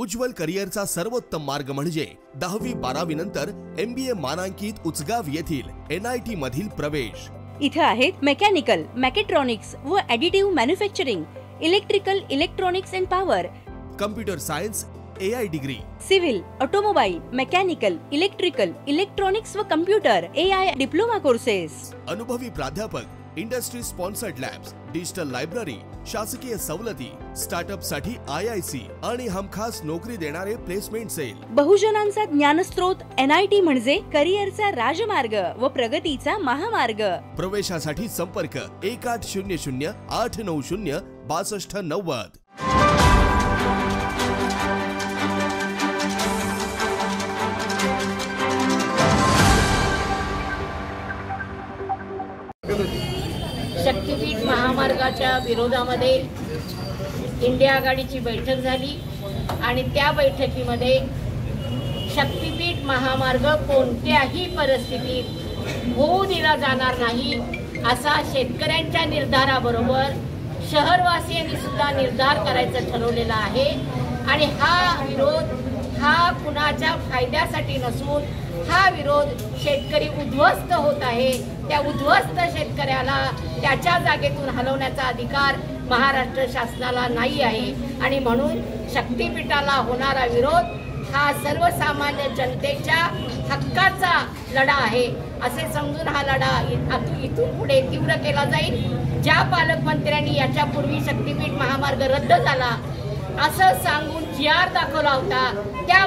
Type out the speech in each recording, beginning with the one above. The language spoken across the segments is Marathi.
उज्ज्वल करिअरचा सर्वोत्तम मार्ग म्हणजे 10वी-12वी नंतर MBA मानांकित उचगाव येथील NIT मधील प्रवेश। इथे आहेत मेकॅनिकल, मॅकेट्रॉनिक्स व additive manufacturing, electrical, electronics and power, computer science, AI degree, civil, automobile, mechanical, electrical, electronics व कम्प्युटर AI डिप्लोमा कोर्सेस, अनुभवी प्राध्यापक, industry sponsored labs, digital library, शासकीय सवलती, स्टार्टअप साठी IIC आणि हमखास नोकरी देणारे प्लेसमेंट सेल। बहुजनांचा ज्ञानस्रोत NIT म्हणजे करिअरचा राजमार्ग व प्रगतीचा महामार्ग। प्रवेशासाठी संपर्क 1800 890 6290। शक्तीपीठ महामार्गाच्या विरोधामध्ये इंडिया आघाडीची बैठक झाली आणि त्या बैठकीमध्ये शक्तीपीठ महामार्ग कोणत्याही परिस्थितीत होऊ दिला जाणार नाही असा शेतकऱ्यांच्या निर्धाराबरोबर शहरवासियांनी सुद्धा निर्धार करायचं ठरवलेला आहे। आणि हा विरोध हा कुणाच्या फायद्यासाठी नसून हा विरोध शेतकरी उद्ध्वस्त होत आहे। त्या उद्ध्वस्त शेतकऱ्याला त्याच्या जागेतून हलवण्याचा अधिकार महाराष्ट्र शासनाला नाही आहे आणि म्हणून शक्तीपीठाला होणारा विरोध हा सर्वसामान्य जनतेच्या हक्काचा लढा आहे असे समजून हा लढा इथून पुढे तीव्र केला जाईल। ज्या पालकमंत्र्यांनी याच्यापूर्वी शक्तीपीठ महामार्ग रद्द झाला असं सांगून GR दाखवला होता त्या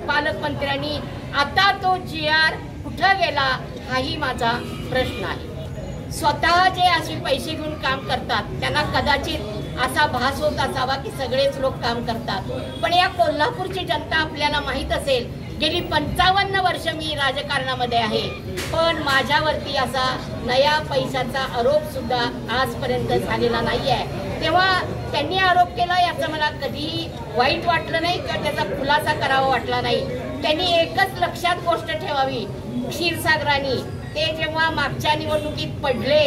पालकमंत्र्यांनी आता तो GR कुठं गेला हाही माझा प्रश्न आहे। स्वतः जे असे पैसे घेऊन काम करतात त्यांना कदाचित असा भास होत असावा की सगळेच लोक काम करतात, पण या कोल्हापूरची जनता आपल्याला माहीत असेल गेली 55 वर्ष मी राजकारणामध्ये आहे, पण माझ्यावरती असा नया पैशाचा आरोप सुद्धा आजपर्यंत झालेला नाही आहे। तेव्हा त्यांनी आरोप केला याचं मला कधीही वाईट वाटलं नाही किंवा त्याचा खुलासा करावा वाटला नाही। त्यांनी एकच लक्षात गोष्ट ठेवावी, क्षीरसागरांनी ते जेव्हा मागच्या निवडणुकीत पडले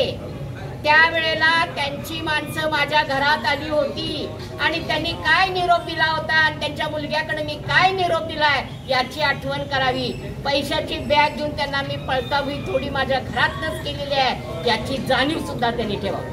त्यावेळेला त्यांची माणसं माझ्या घरात आली होती आणि त्यांनी काय निरोप दिला होता आणि त्यांच्या मुलग्याकडे मी काय निरोप दिलाय याची आठवण करावी। पैशाची बॅग घेऊन त्यांना मी पळतावी थोडी माझ्या घरातच केलेली आहे याची जाणीव सुद्धा त्यांनी ठेवावी।